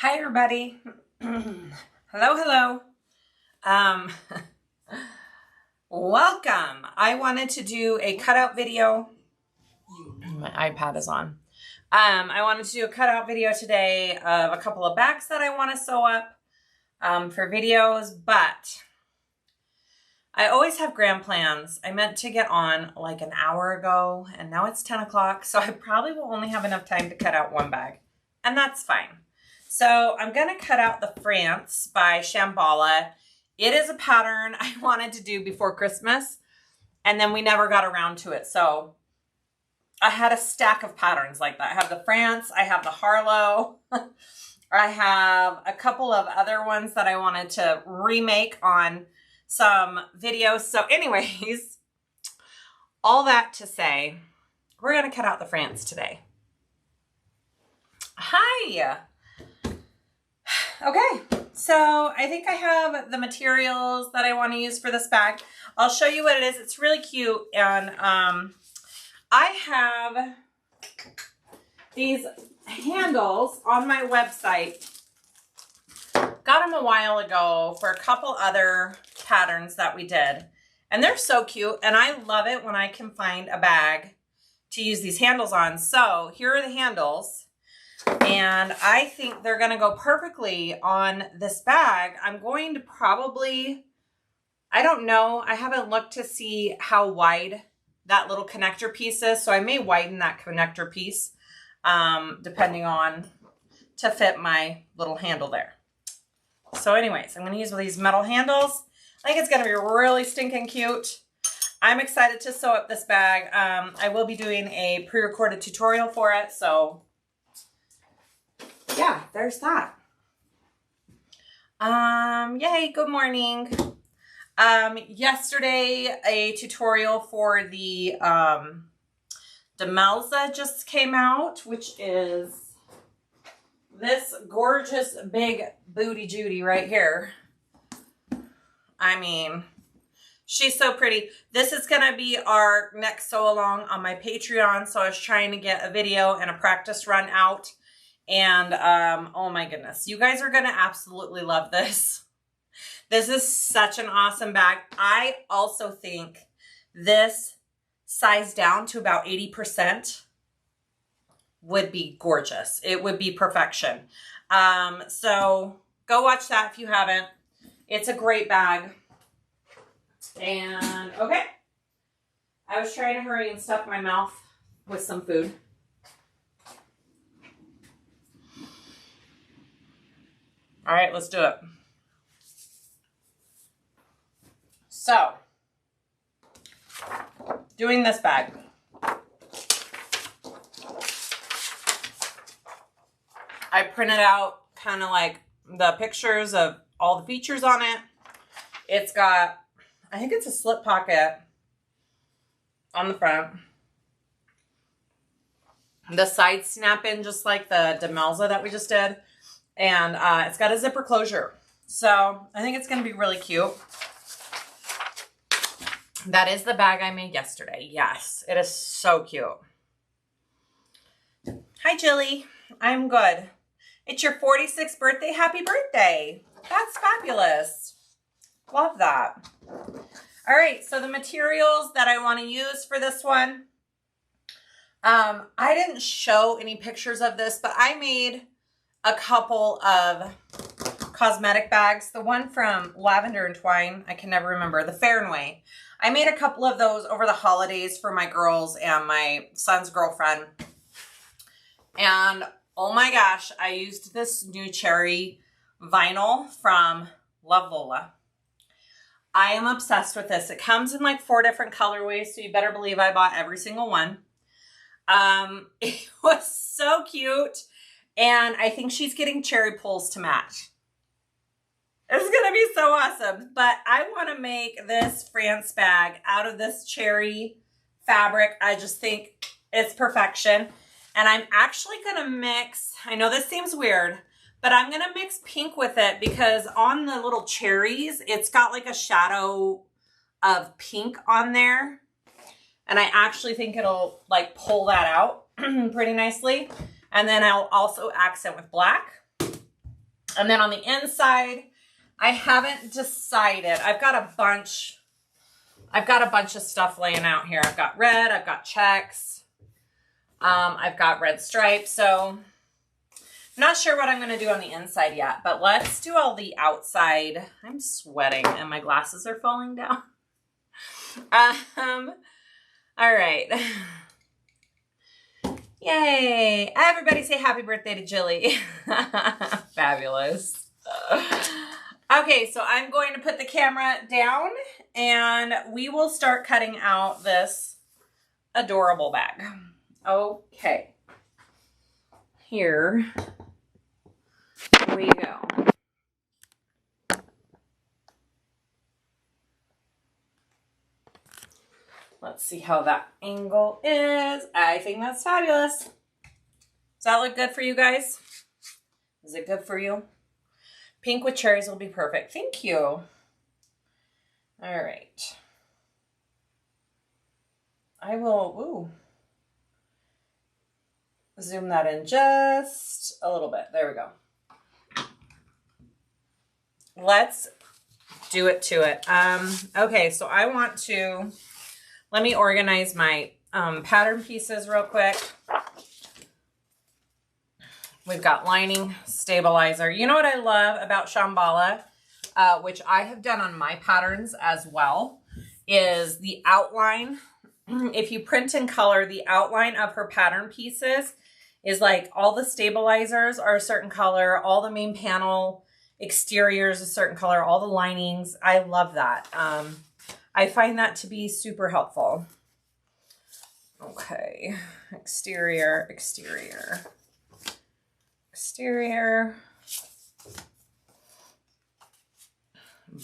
Hi everybody. Hello. Um, Welcome. I wanted to do a cutout video. My iPad is on. I wanted to do a cutout video today of a couple of bags that I want to sew up for videos, but I always have grand plans. I meant to get on like an hour ago and now it's 10 o'clock, so I probably will only have enough time to cut out one bag, and that's fine. So I'm going to cut out the France by Shamballa. It is a pattern I wanted to do before Christmas, and then we never got around to it. So I had a stack of patterns like that. I have the France, I have the Harlow, I have a couple of other ones that I wanted to remake on some videos. So anyways, all that to say, we're going to cut out the France today. Hi. Okay, so I think I have the materials that I want to use for this bag. I'll show you what it is. It's really cute, and I have these handles on my website. Got them a while ago for a couple other patterns that we did, and they're so cute, and I love it when I can find a bag to use these handles on. So here are the handles. And I think they're going to go perfectly on this bag. I'm going to probably, I don't know, I haven't looked to see how wide that little connector piece is. So I may widen that connector piece depending on, to fit my little handle there. So anyways, I'm going to use these metal handles. I think it's going to be really stinking cute. I'm excited to sew up this bag. I will be doing a pre-recorded tutorial for it. So yeah, there's that. Yay, good morning. Yesterday, a tutorial for the Demelza just came out, which is this gorgeous big booty Judy right here. I mean, she's so pretty. This is going to be our next sew along on my Patreon. So I was trying to get a video and a practice run out. And, oh my goodness, you guys are going to absolutely love this. This is such an awesome bag. I also think this size down to about 80% would be gorgeous. It would be perfection. So go watch that if you haven't. It's a great bag. And okay, I was trying to hurry and stuff my mouth with some food. All right, let's do it. So, doing this bag. I printed out kind of like the pictures of all the features on it. It's got, I think it's a slip pocket on the front. The sides snap in just like the Demelza that we just did. And it's got a zipper closure. So I think it's going to be really cute. That is the bag I made yesterday. Yes, it is so cute. Hi, Jilly. I'm good. It's your 46th birthday. Happy birthday. That's fabulous. Love that. All right, so the materials that I want to use for this one. I didn't show any pictures of this, but I made a couple of cosmetic bags. The one from Lavender and Twine, I can never remember, the Fair and Way. I made a couple of those over the holidays for my girls and my son's girlfriend. And oh my gosh, I used this new cherry vinyl from Love Lola. I am obsessed with this. It comes in like 4 different colorways, so you better believe I bought every single one. It was so cute. And I think she's getting cherry pulls to match. It's going to be so awesome. But I want to make this France bag out of this cherry fabric. I just think it's perfection. And I'm actually going to mix, I know this seems weird, but I'm going to mix pink with it because on the little cherries, it's got like a shadow of pink on there. And I actually think it'll like pull that out pretty nicely. And then I'll also accent with black. And then on the inside, I haven't decided. I've got a bunch of stuff laying out here. I've got red, I've got checks, I've got red stripes. So I'm not sure what I'm going to do on the inside yet, but let's do all the outside. I'm sweating and my glasses are falling down. All right. Yay. Everybody say happy birthday to Jilly. Fabulous. Okay, so I'm going to put the camera down and we will start cutting out this adorable bag. Okay. Here we go. Let's see how that angle is. I think that's fabulous. Does that look good for you guys? Is it good for you? Pink with cherries will be perfect. Thank you. All right. I will, zoom that in just a little bit. There we go. Let's do it to it. Okay, so I want to, let me organize my pattern pieces real quick. We've got lining, stabilizer. You know what I love about Shamballa, which I have done on my patterns as well, is the outline. If you print in color, the outline of her pattern pieces is like all the stabilizers are a certain color, all the main panel exteriors a certain color, all the linings. I love that. I find that to be super helpful. Okay, exterior, exterior. Exterior,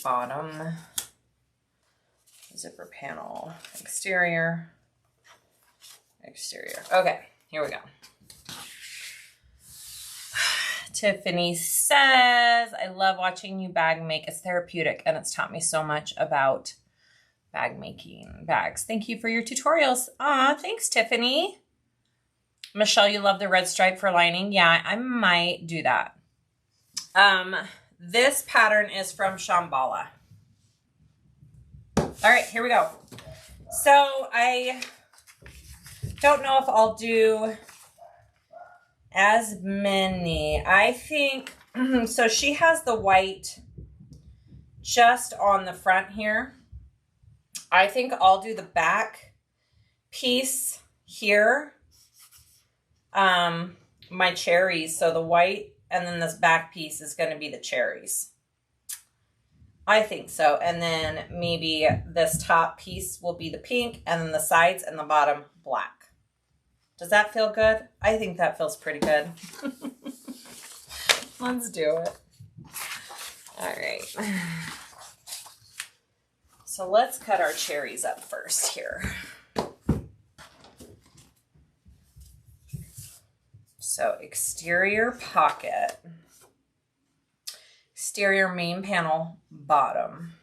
bottom, zipper panel, exterior, exterior. Okay, here we go. Tiffany says, I love watching you bag make. It's therapeutic and it's taught me so much about bag making bags. Thank you for your tutorials. Aw, thanks, Tiffany. Michelle, you love the red stripe for lining. Yeah, I might do that. This pattern is from Shamballa. All right, here we go. So I don't know if I'll do as many. I think, so she has the white just on the front here. I think I'll do the back piece here. My cherries, so the white and then this back piece is going to be the cherries. I think so. And then maybe this top piece will be the pink and then the sides and the bottom black. Does that feel good? I think that feels pretty good. Let's do it. All right. So let's cut our cherries up first here. So exterior pocket, exterior main panel, bottom.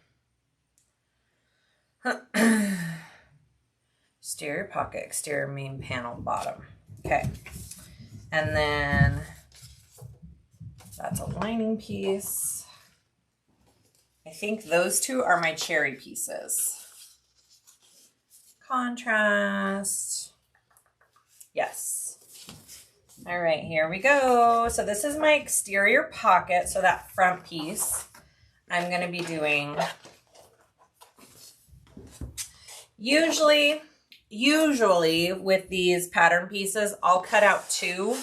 Exterior pocket, exterior main panel, bottom. Okay. And then that's a lining piece. I think those two are my cherry pieces. Contrast. Yes. All right, here we go. So this is my exterior pocket. So that front piece, I'm going to be doing, usually with these pattern pieces, I'll cut out two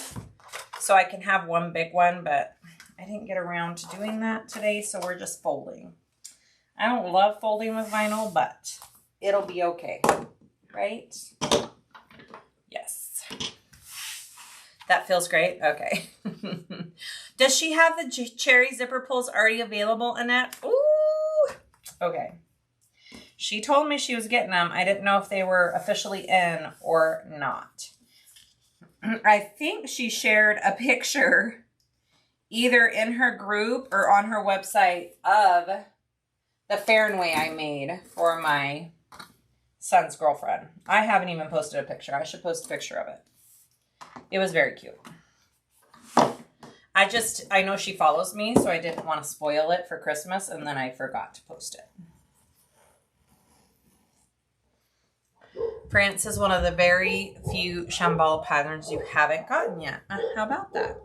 so I can have one big one, but I didn't get around to doing that today, so we're just folding. I don't love folding with vinyl, but it'll be okay, right? Yes. That feels great? Okay. Does she have the cherry zipper pulls already available, Annette? Ooh! Okay. She told me she was getting them. I didn't know if they were officially in or not. I think she shared a picture either in her group or on her website of the Fairway I made for my son's girlfriend. I haven't even posted a picture. I should post a picture of it. It was very cute. I I know she follows me, so I didn't want to spoil it for Christmas, and then I forgot to post it. France is one of the very few Shamballa patterns you haven't gotten yet. How about that?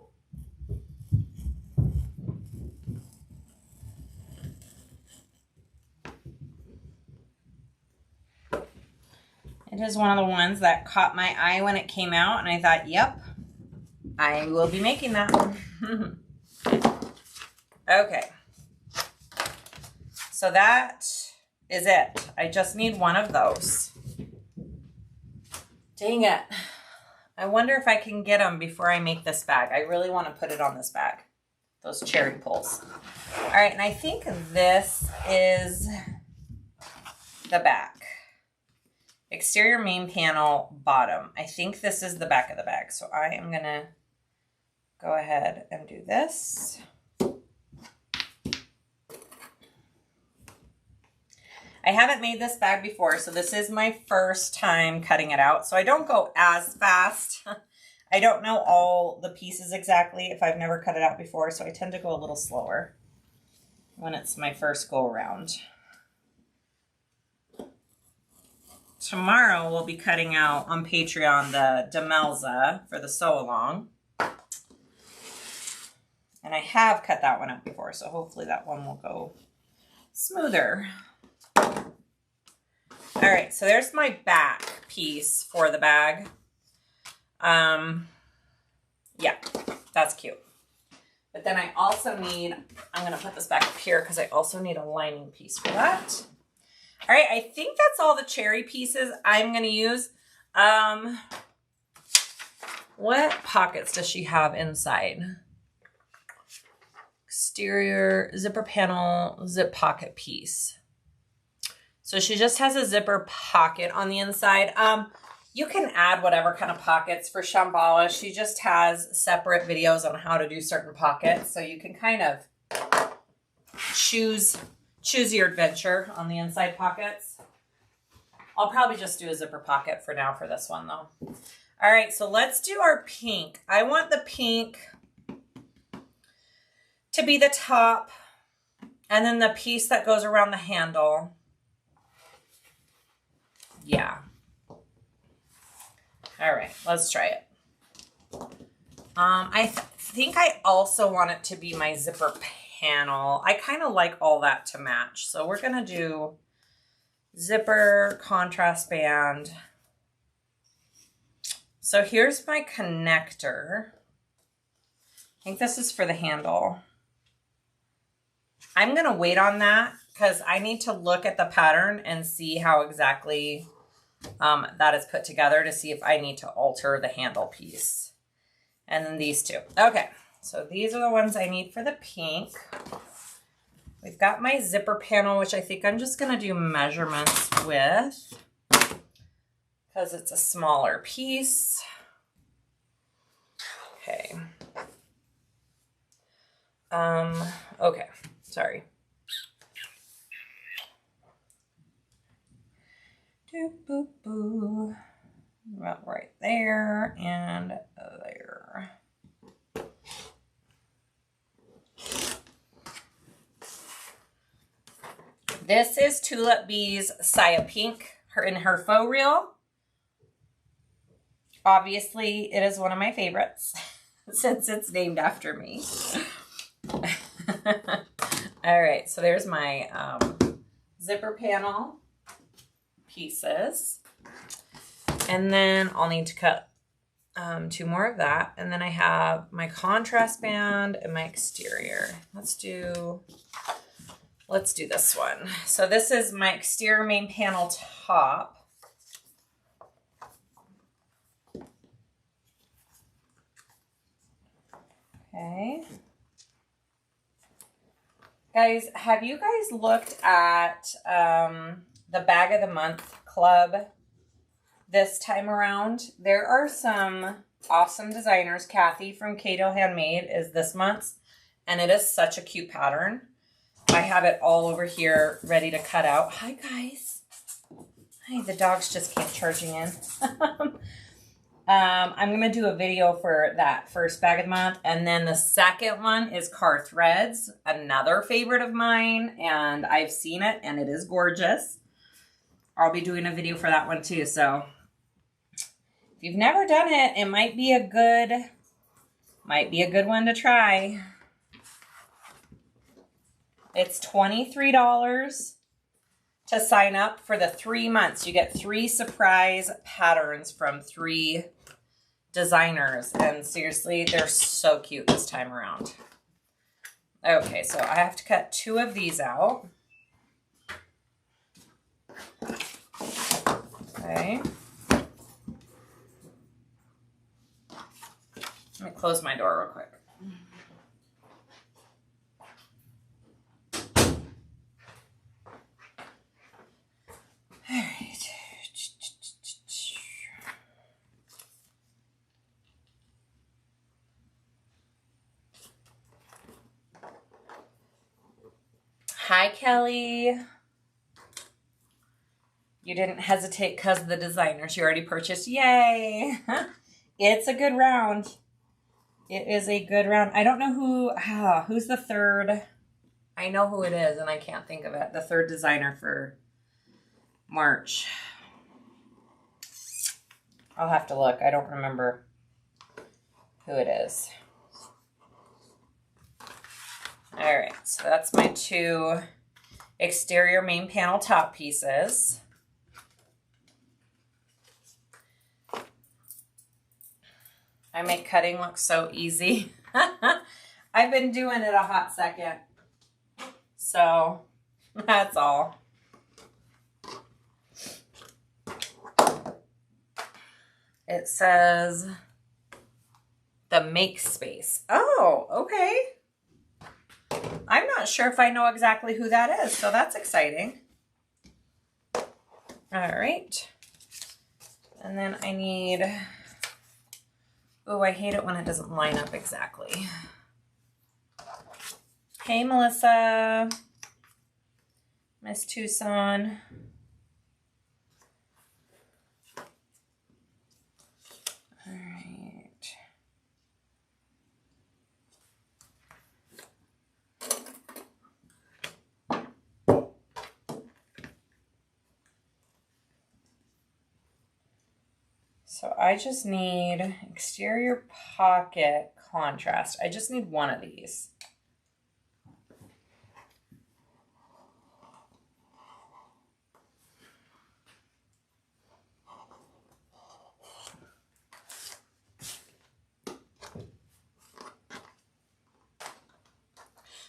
It is one of the ones that caught my eye when it came out, and I thought, yep, I will be making that one. Okay. So that is it. I just need one of those. Dang it. I wonder if I can get them before I make this bag. I really want to put it on this bag. Those cherry pulls. All right, and I think this is the back. Exterior main panel, bottom. I think this is the back of the bag. So I am going to go ahead and do this. I haven't made this bag before, so this is my first time cutting it out. So I don't go as fast. I don't know all the pieces exactly if I've never cut it out before, so I tend to go a little slower when it's my first go around. Tomorrow we'll be cutting out on Patreon the Demelza for the sew along. And I have cut that one out before, so hopefully that one will go smoother. All right, so there's my back piece for the bag. Yeah, that's cute. But then I also need, I'm gonna put this back up here because I also need a lining piece for that. All right, I think that's all the cherry pieces I'm gonna use. What pockets does she have inside? Exterior, zipper panel, zip pocket piece. So she just has a zipper pocket on the inside. You can add whatever kind of pockets for Shamballa. She just has separate videos on how to do certain pockets. So you can kind of choose your adventure on the inside pockets. I'll probably just do a zipper pocket for now for this one though. All right, so let's do our pink. I want the pink to be the top and then the piece that goes around the handle. Yeah. All right, let's try it. I think I also want it to be my zipper panel. I kind of like all that to match. So we're going to do zipper contrast band. So here's my connector. I think this is for the handle. I'm going to wait on that because I need to look at the pattern and see how exactly that is put together to see if I need to alter the handle piece. And then these two. Okay, so these are the ones I need for the pink. We've got my zipper panel, which I think I'm just going to do measurements with because it's a smaller piece. Okay. Okay, sorry. Boop, boop. About right there and there. This is Tulip Bee's Sia Pink in her faux reel. Obviously, it is one of my favorites since it's named after me. All right, so there's my zipper panel pieces. And then I'll need to cut 2 more of that. And then I have my contrast band and my exterior. Let's do this one. So this is my exterior main panel top. Okay. Guys, have you guys looked at the Bag of the Month Club this time around? There are some awesome designers. Kathy from Cato Handmade is this month's, and it is such a cute pattern. I have it all over here ready to cut out. Hi, guys. Hi, the dogs just came charging in. I'm going to do a video for that first bag of the month. And then the second one is Car Threads, another favorite of mine. And I've seen it and it is gorgeous. I'll be doing a video for that one too. So if you've never done it, it might be a good one to try. It's $23 to sign up for the 3 months. You get 3 surprise patterns from 3 designers. And seriously, they're so cute this time around. Okay, so I have to cut 2 of these out. Okay. Let me close my door real quick. All right. Hi, Kelly. You didn't hesitate because of the designers you already purchased. Yay. It's a good round. It is a good round. I don't know who's the third. I know who it is and I can't think of it. The third designer for March. I'll have to look. I don't remember who it is. All right, so that's my 2 exterior main panel top pieces. I make cutting look so easy. I've been doing it a hot second. So that's all. It says the make space. Oh, okay. I'm not sure if I know exactly who that is, so that's exciting. All right. And then I need, oh, I hate it when it doesn't line up exactly. Hey, Melissa. Miss Tucson. All right. So I just need exterior pocket contrast. I just need one of these.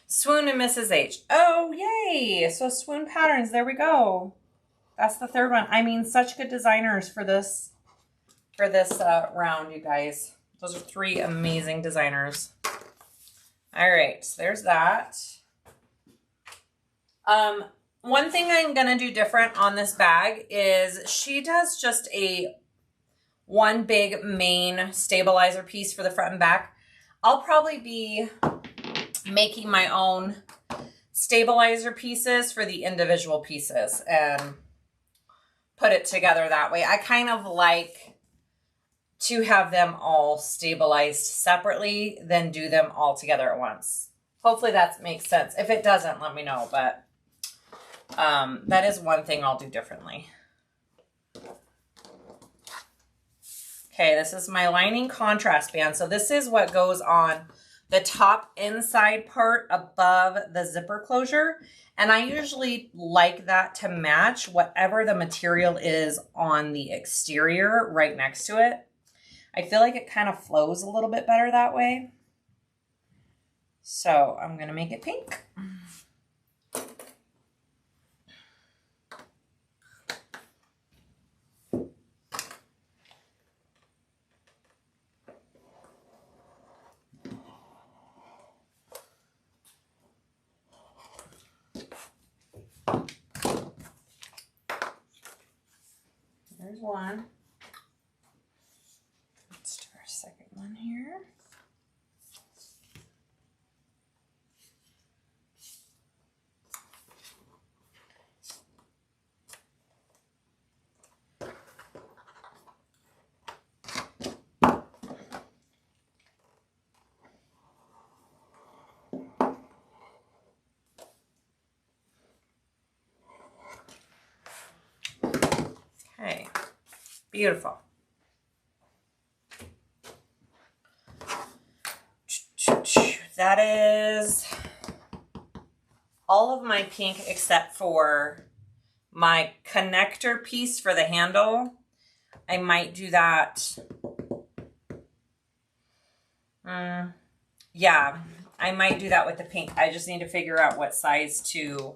Swoon and Mrs. H. Oh, yay. So Swoon Patterns. There we go. That's the third one. I mean, such good designers for this round, you guys. Those are 3 amazing designers. All right, so there's that. One thing I'm gonna do different on this bag is she does just one big main stabilizer piece for the front and back. I'll probably be making my own stabilizer pieces for the individual pieces and put it together that way. I kind of like to have them all stabilized separately, then do them all together at once. Hopefully that makes sense. If it doesn't, let me know, but that is one thing I'll do differently. Okay, this is my lining contrast band. So this is what goes on the top inside part above the zipper closure. And I usually like that to match whatever the material is on the exterior right next to it. I feel like it kind of flows a little bit better that way. So I'm going to make it pink. There's one. Let's do our second one here. Beautiful. That is all of my pink except for my connector piece for the handle. I might do that. Yeah, I might do that with the pink. I just need to figure out what size to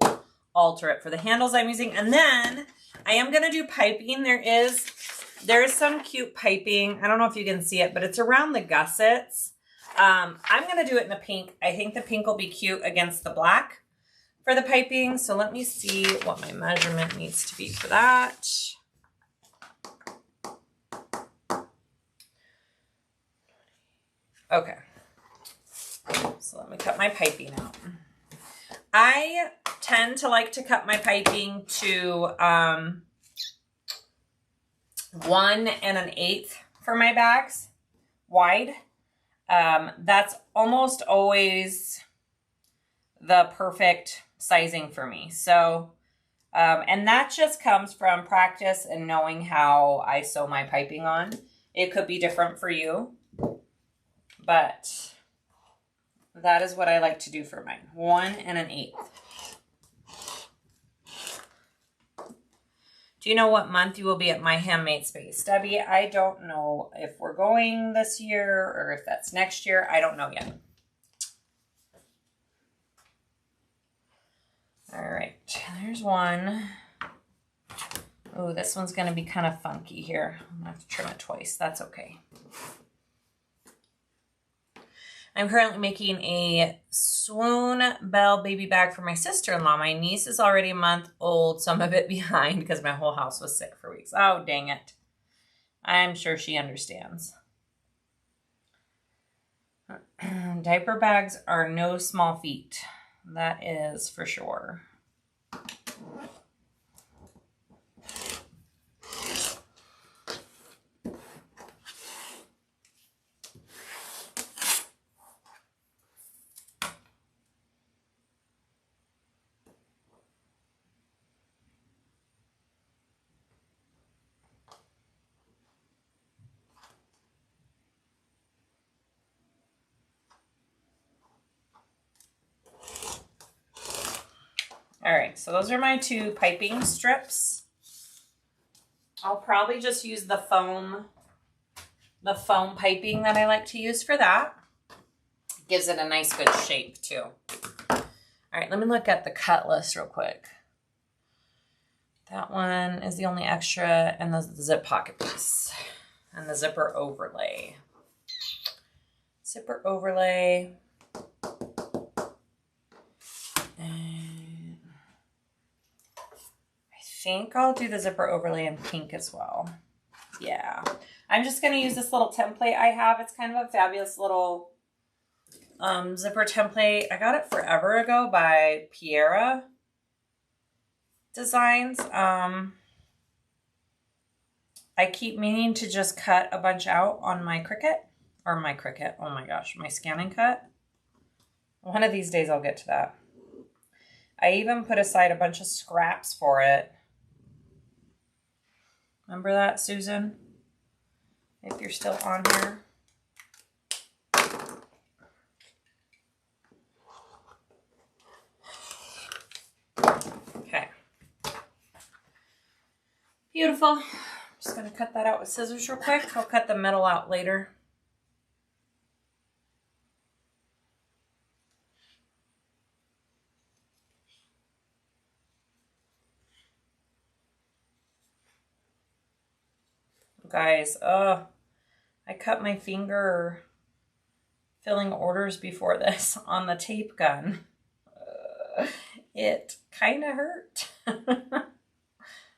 alter it for the handles I'm using. And then I am going to do piping. There is some cute piping. I don't know if you can see it, but it's around the gussets. I'm going to do it in the pink. I think the pink will be cute against the black for the piping. So let me see what my measurement needs to be for that. Okay. So let me cut my piping out. I tend to like to cut my piping to 1 1/8 for my bags wide. That's almost always the perfect sizing for me. So, and that just comes from practice and knowing how I sew my piping on. It could be different for you, but that is what I like to do for mine. 1 1/8. Do you know what month you will be at My Handmade Space? Debbie, I don't know if we're going this year or if that's next year. I don't know yet. All right, there's one. Oh, this one's going to be kind of funky here. I'm going to have to trim it twice. That's okay. I'm currently making a Swoon Belle baby bag for my sister-in-law. My niece is already a month old, so I'm a bit behind because my whole house was sick for weeks. Oh, dang it. I'm sure she understands. Diaper bags are no small feat. That is for sure. All right, so those are my 2 piping strips. I'll probably just use the foam piping that I like to use for that. Gives it a nice good shape too. All right, let me look at the cut list real quick. That one is the only extra, and the zip pocket piece and the zipper overlay. Zipper overlay. I think I'll do the zipper overlay in pink as well. Yeah. I'm just going to use this little template I have. It's kind of a fabulous little zipper template. I got it forever ago by Piera Designs. I keep meaning to just cut a bunch out on my Cricut. Or my Cricut. Oh my gosh. My scanning cut. One of these days I'll get to that. I even put aside a bunch of scraps for it. Remember that, Susan? If you're still on here. Okay. Beautiful. I'm just going to cut that out with scissors real quick. I'll cut the middle out later. Guys, I cut my finger filling orders before this on the tape gun. It kind of hurt.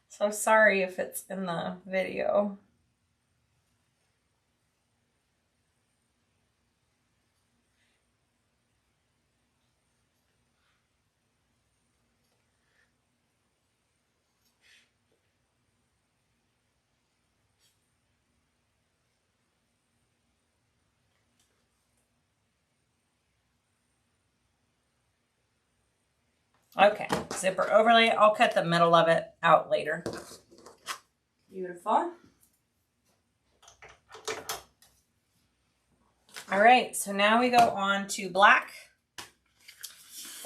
So sorry if it's in the video. Okay, zipper overlay. I'll cut the middle of it out later. Beautiful. All right, so now we go on to black.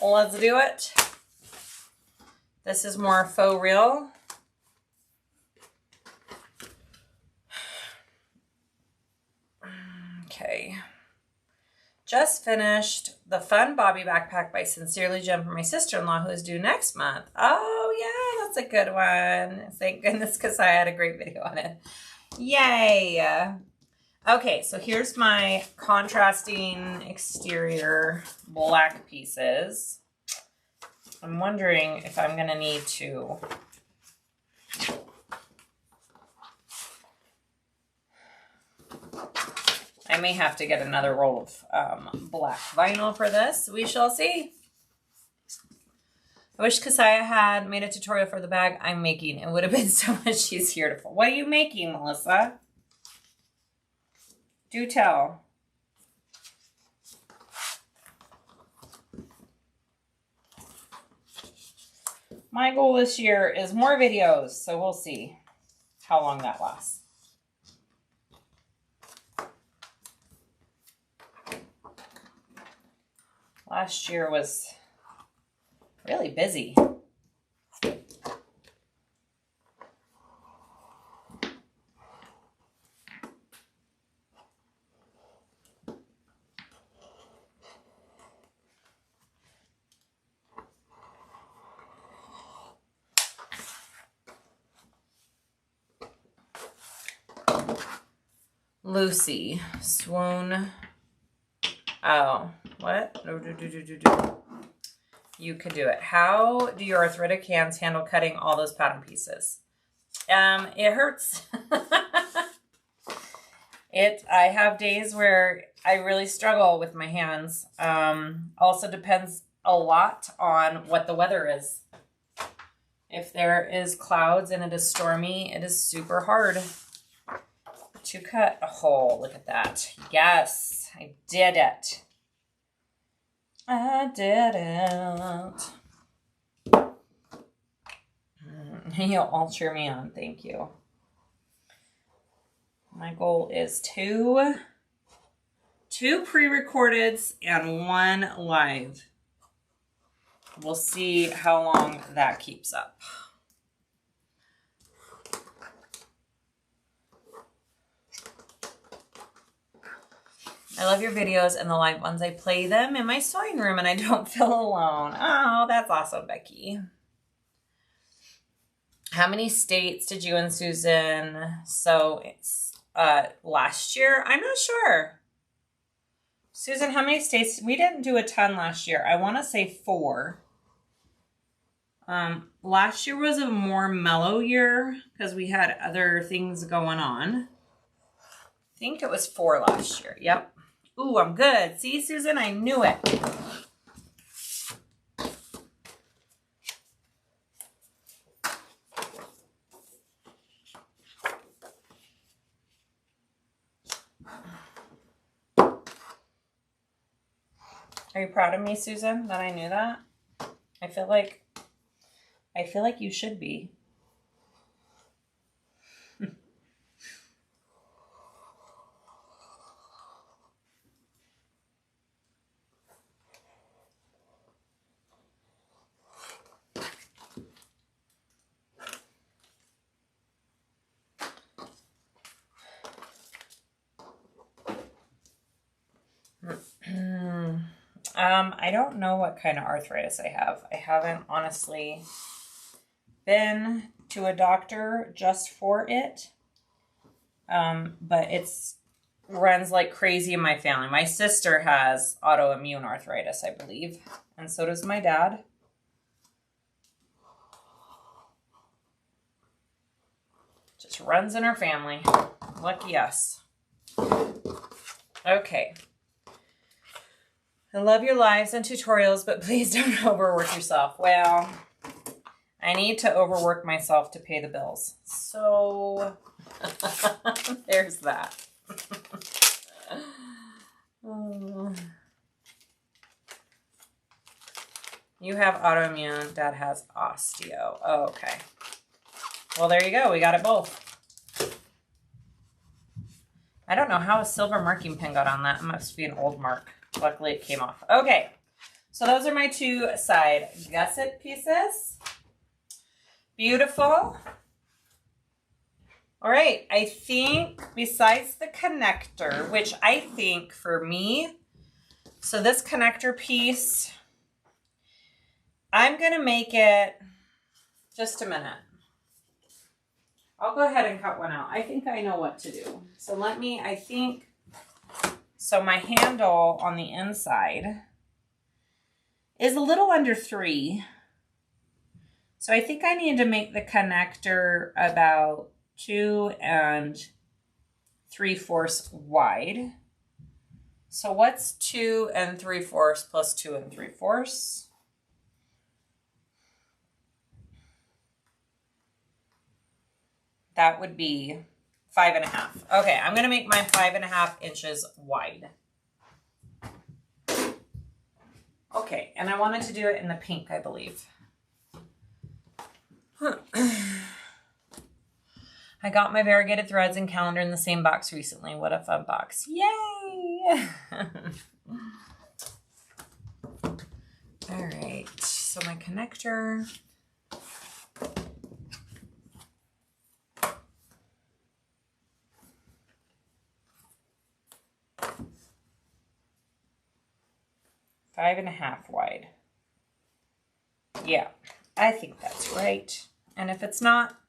Let's do it. This is more faux real. Okay. Just finished the Fun Bobby Backpack by Sincerely Jem for my sister-in-law who is due next month. Oh, yeah, that's a good one. Thank goodness, because I had a great video on it. Yay. Okay, so here's my contrasting exterior black pieces. I'm wondering if I'm going to need to I may have to get another roll of black vinyl for this. We shall see. I wish Keziah had made a tutorial for the bag I'm making. It would have been so much easier to fold. What are you making, Melissa? Do tell. My goal this year is more videos, so we'll see how long that lasts. Last year was really busy. Lucy, swoon. Oh, what? You could do it. How do your arthritic hands handle cutting all those pattern pieces? It hurts. I have days where I really struggle with my hands. Also depends a lot on what the weather is. If there is clouds and it is stormy, it is super hard to cut a hole. Look at that. Yes, I did it. I did it. You'll all cheer me on. Thank you. My goal is two pre-recordeds and one live. We'll see how long that keeps up. I love your videos and the live ones. I play them in my sewing room and I don't feel alone. Oh, that's awesome, Becky. How many states did you and Susan sew last year? I'm not sure. Susan, how many states? We didn't do a ton last year. I want to say 4. Last year was a more mellow year because we had other things going on. I think it was 4 last year. Yep. Ooh, I'm good. See, Susan, I knew it. Are you proud of me, Susan, that I knew that? I feel like you should be. I don't know what kind of arthritis I have. I haven't honestly been to a doctor just for it. But it's runs like crazy in my family. My sister has autoimmune arthritis, I believe. And so does my dad. Just runs in our family. Lucky us. Okay. I love your lives and tutorials, but please don't overwork yourself. Well, I need to overwork myself to pay the bills. So, there's that. You have autoimmune. Dad has osteo. Oh, okay. Well, there you go. We got it both. I don't know how a silver marking pen got on that. It must be an old mark. Luckily it came off. Okay, so those are my two side gusset pieces. Beautiful. All right, I think besides the connector, which I think for me, so this connector piece, I'm gonna make it, just a minute. I'll go ahead and cut one out. I think I know what to do. So let me, so my handle on the inside is a little under 3. So I think I need to make the connector about 2 3/4 wide. So what's 2 3/4 plus 2 3/4? That would be 5.5. Okay, I'm gonna make mine 5.5 inches wide. Okay, and I wanted to do it in the pink, I believe. I got my variegated threads and calendar in the same box recently. What a fun box. Yay! All right, so my connector. Five and a half wide. Yeah, I think that's right. And if it's not,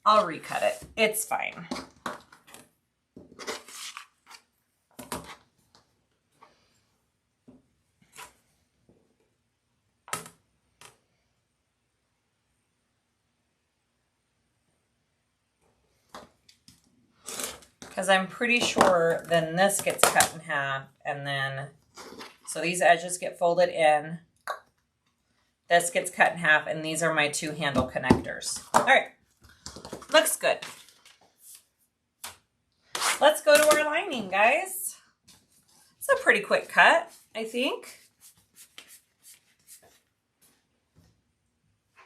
I'll recut it. It's fine. Because I'm pretty sure then this gets cut in half, and then, so these edges get folded in. This gets cut in half, and these are my 2 handle connectors. All right, looks good. Let's go to our lining, guys. It's a pretty quick cut, I think.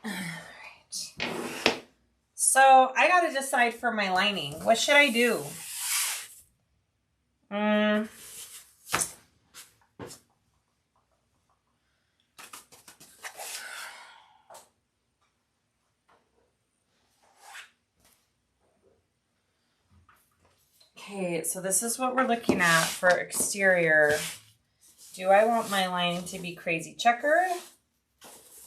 All right. So I got to decide for my lining. What should I do? Okay, so this is what we're looking at for exterior. Do I want my lining to be crazy checkered?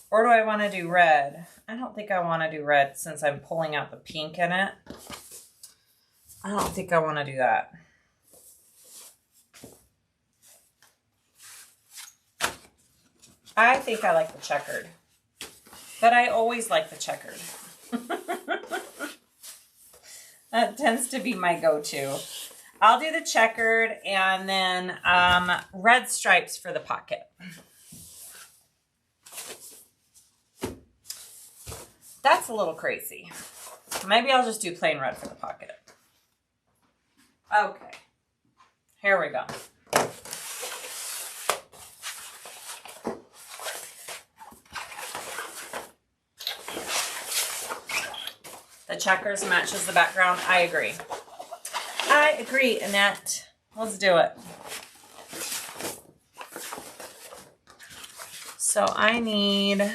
Or do I want to do red? I don't think I want to do red since I'm pulling out the pink in it. I don't think I want to do that. I think I like the checkered. But I always like the checkered. That tends to be my go-to. I'll do the checkered and then red stripes for the pocket. That's a little crazy. Maybe I'll just do plain red for the pocket. Okay. Here we go. The checkers matches the background. I agree. I agree, Annette. Let's do it. So I need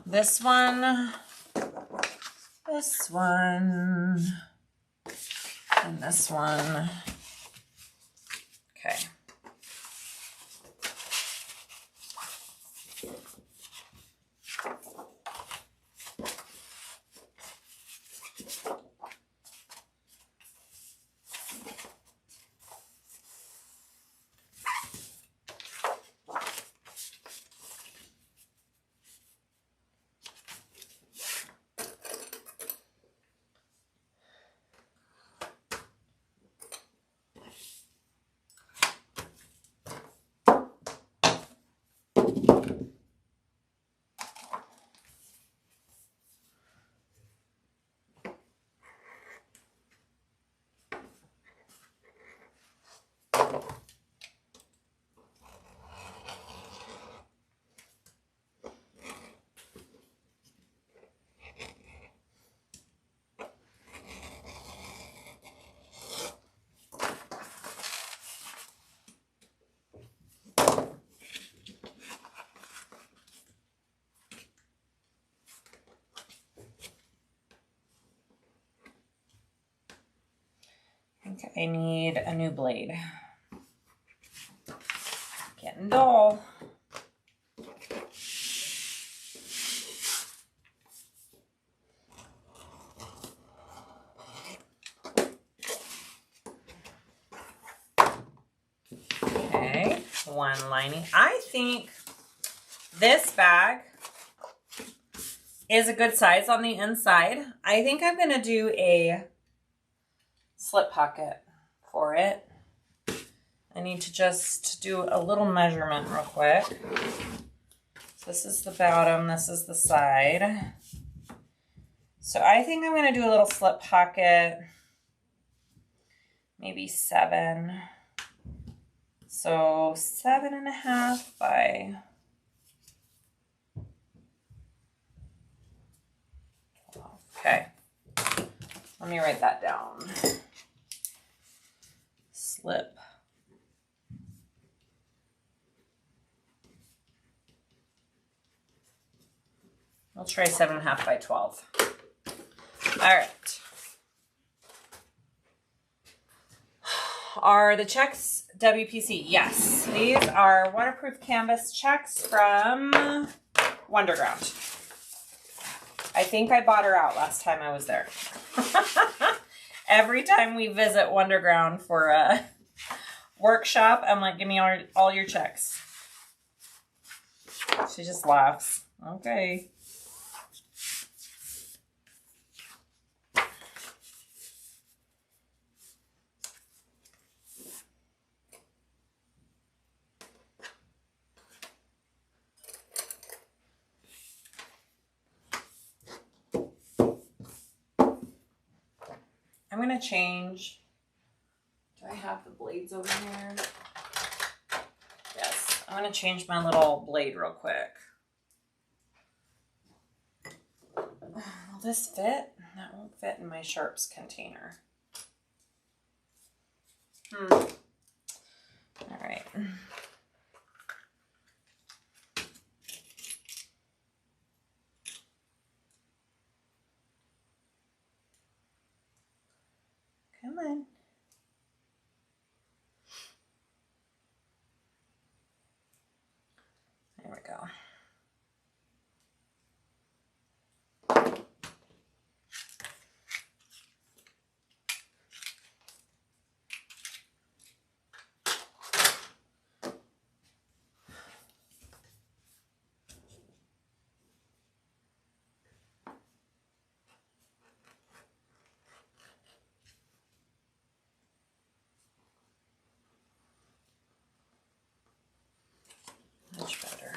this one, and this one. Okay. think I need a new blade. Getting dull. Okay, one lining. I think this bag is a good size on the inside. I think I'm going to do a slip pocket for it. I need to just do a little measurement real quick. So this is the bottom, this is the side. So I think I'm going to do a little slip pocket, maybe 7. So 7.5 by 12. Okay, let me write that down. Slip. We'll try 7.5 by 12. All right. Are the checks WPC? Yes. These are waterproof canvas checks from Wonderground. I think I bought her out last time I was there. Every time we visit Wonderground for a workshop, I'm like, give me all your checks. She just laughs. Okay. I'm going to change. Do I have the blades over here? Yes. I'm going to change my little blade real quick. Will this fit? That won't fit in my sharps container. All right. Come on. There we go. Much better.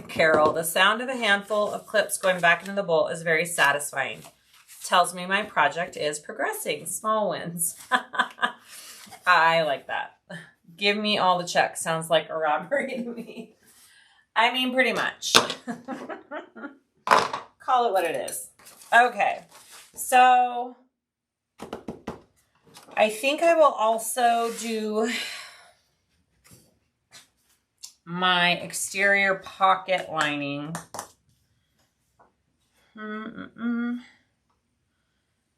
Carol, the sound of a handful of clips going back into the bowl is very satisfying. Tells me my project is progressing. Small wins. I like that. Give me all the checks. Sounds like a robbery to me. I mean, pretty much. Call it what it is. Okay. So I think I will also do my exterior pocket lining.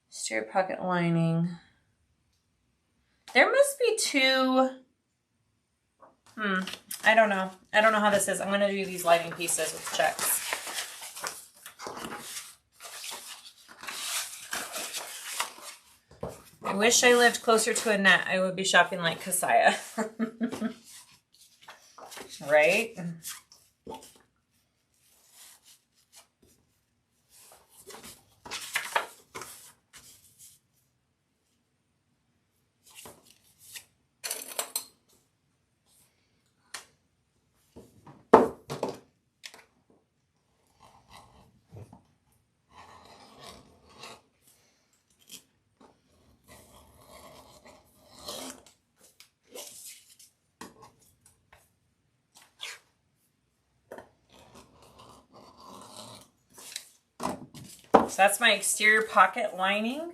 Exterior pocket lining. There must be 2. I don't know. I don't know how this is. I'm going to do these lining pieces with checks. I wish I lived closer to a net. I would be shopping like Siah. Right? So that's my exterior pocket lining.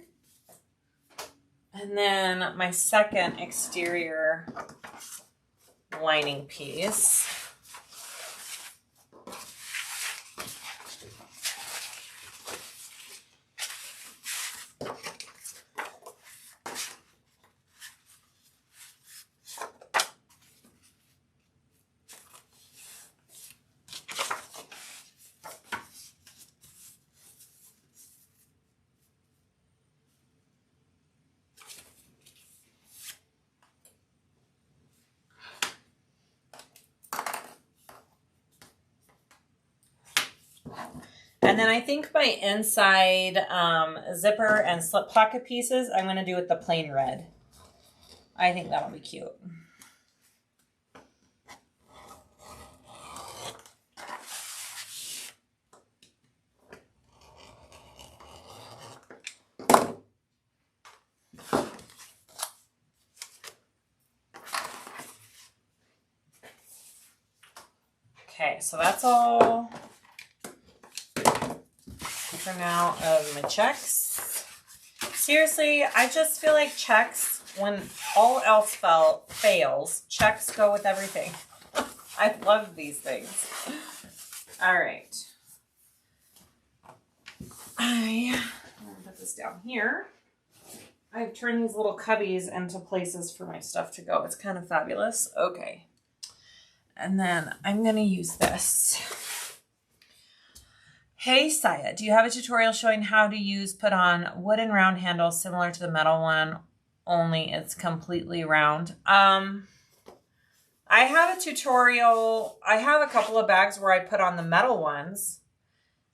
And then my second exterior lining piece. And then I think my inside zipper and slip pocket pieces, I'm going to do with the plain red. I think that'll be cute. Okay, so that's all for now of my checks. Seriously, I just feel like checks, when all else fails, checks go with everything. I love these things. All right. I'm gonna put this down here. I've turned these little cubbies into places for my stuff to go. It's kind of fabulous. Okay. And then I'm going to use this. Hey, Siah, do you have a tutorial showing how to put on wooden round handles similar to the metal one, only it's completely round? I have a tutorial. I have a couple of bags where I put on the metal ones.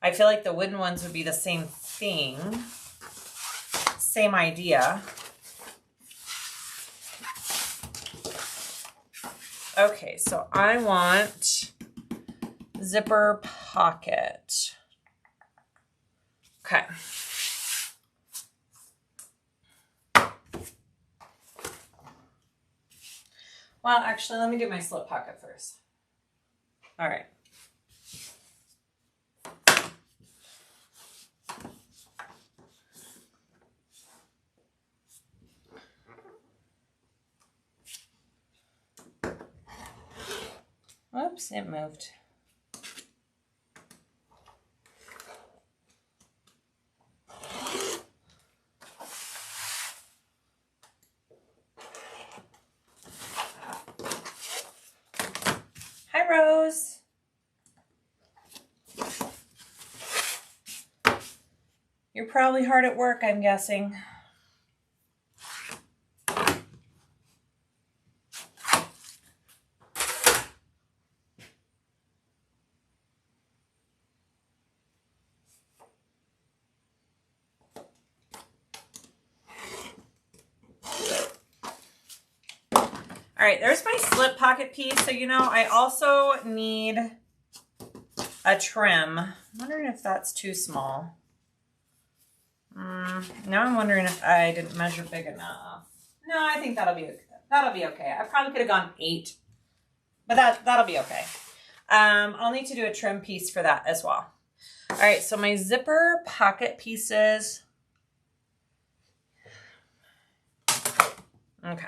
I feel like the wooden ones would be the same thing. Same idea. Okay, so I want zipper pocket. Okay. Well, actually, let me do my slip pocket first. All right. Whoops, it moved. Hi, Rose. You're probably hard at work, I'm guessing. All right, there's my slip pocket piece. So, you know, I also need a trim. I'm wondering if that's too small. Now I'm wondering if I didn't measure big enough. No, I think that'll be okay. That'll be okay. I probably could have gone 8, but that'll be okay. I'll need to do a trim piece for that as well. All right, so my zipper pocket pieces. Okay.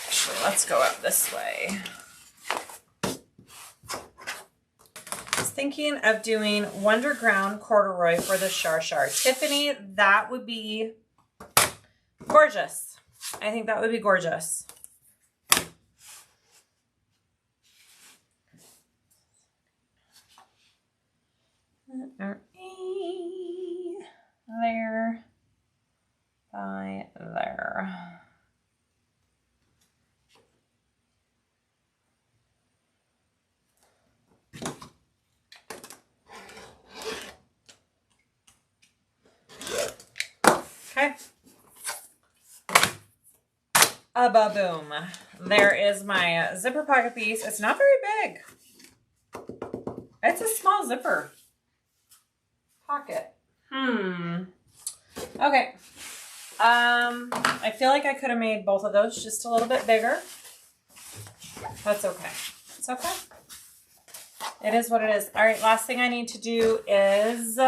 Actually, let's go up this way. I was thinking of doing Wonderground corduroy for the Shar. Tiffany, that would be gorgeous. I think that would be gorgeous. There. By there. Okay. Boom. There is my zipper pocket piece. It's not very big. It's a small zipper pocket. Okay. I feel like I could have made both of those just a little bit bigger. That's okay. It's okay. It is what it is. All right, last thing I need to do is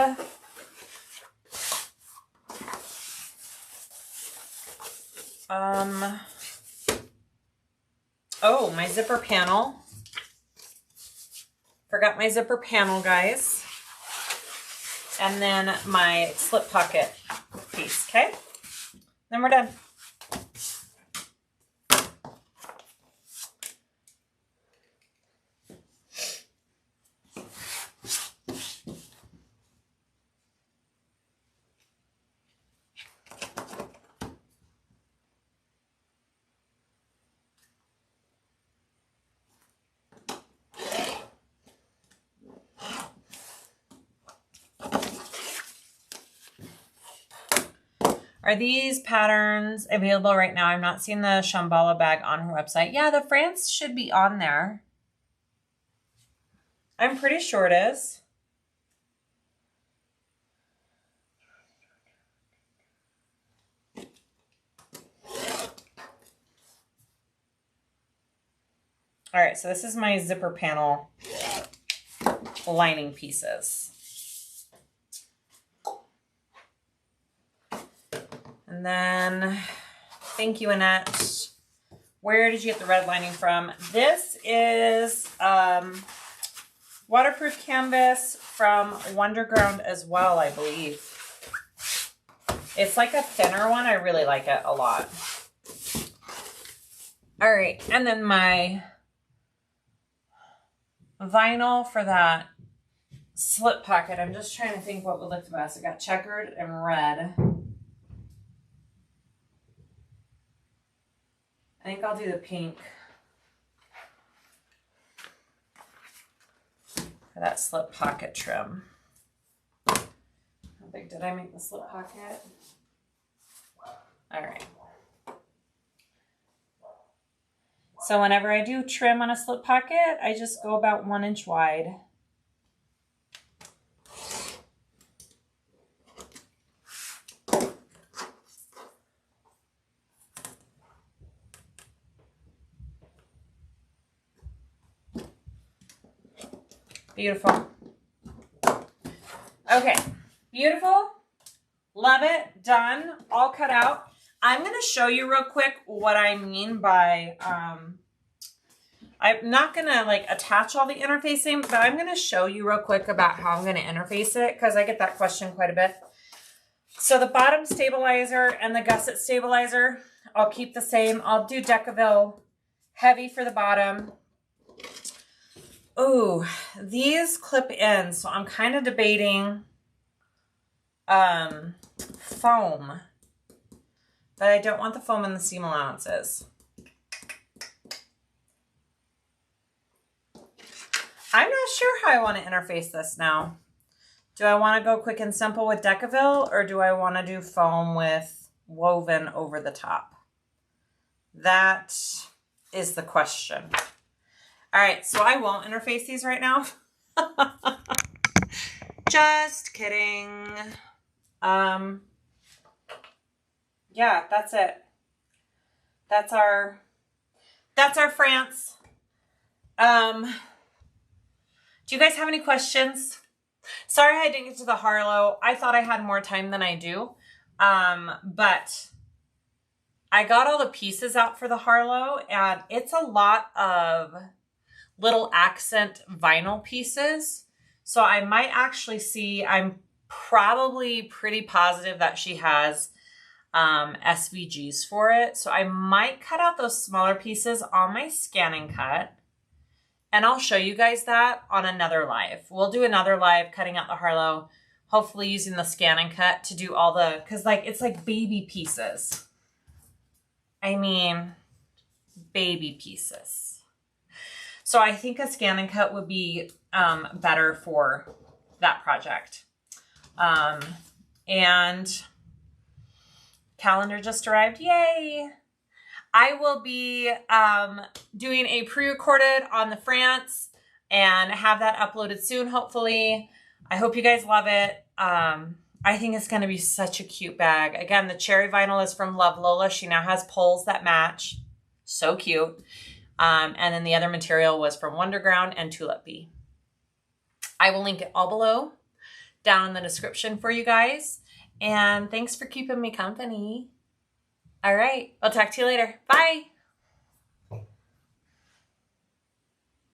oh, my zipper panel. Forgot my zipper panel, guys. And then my slip pocket piece, okay? Then we're done. Are these patterns available right now? I'm not seeing the Shamballa bag on her website. Yeah, the France should be on there. I'm pretty sure it is. All right, so this is my zipper panel lining pieces. And then, thank you, Annette. Where did you get the red lining from? This is waterproof canvas from Wonderground as well, I believe. It's like a thinner one. I really like it a lot. All right, and then my vinyl for that slip pocket. I'm just trying to think what would look the best. I got checkered and red. I think I'll do the pink for that slip pocket trim. How big did I make the slip pocket? All right. So whenever I do trim on a slip pocket, I just go about 1 inch wide. Beautiful. Okay, beautiful. Love it. Done. All cut out. I'm going to show you real quick what I mean by, I'm not going to like attach all the interfacing, but I'm going to show you real quick about how I'm going to interface it because I get that question quite a bit. So the bottom stabilizer and the gusset stabilizer, I'll keep the same. I'll do Decaville heavy for the bottom. Ooh, these clip in, so I'm kind of debating foam, but I don't want the foam in the seam allowances. I'm not sure how I want to interface this now. Do I want to go quick and simple with Decaville, or do I want to do foam with woven over the top? That is the question. All right, so I won't interface these right now. Just kidding. Yeah, that's it. That's our France. Do you guys have any questions? Sorry I didn't get to the Harlow. I thought I had more time than I do. But I got all the pieces out for the Harlow, and it's a lot of little accent vinyl pieces. So I might actually see, I'm probably pretty positive that she has SVGs for it. So I might cut out those smaller pieces on my scanning cut. And I'll show you guys that on another live. We'll do another live cutting out the Harlow, hopefully using the scanning cut to do all the, because like it's like baby pieces. I mean, baby pieces. So I think a scan and cut would be better for that project. And calendar just arrived. Yay! I will be doing a pre-recorded on the France and have that uploaded soon, hopefully. I hope you guys love it. I think it's going to be such a cute bag. Again, the cherry vinyl is from Love Lola. She now has poles that match. So cute. And then the other material was from Wonderground and Tulip Bee. I will link it all below down in the description for you guys. And thanks for keeping me company. All right, I'll talk to you later. Bye.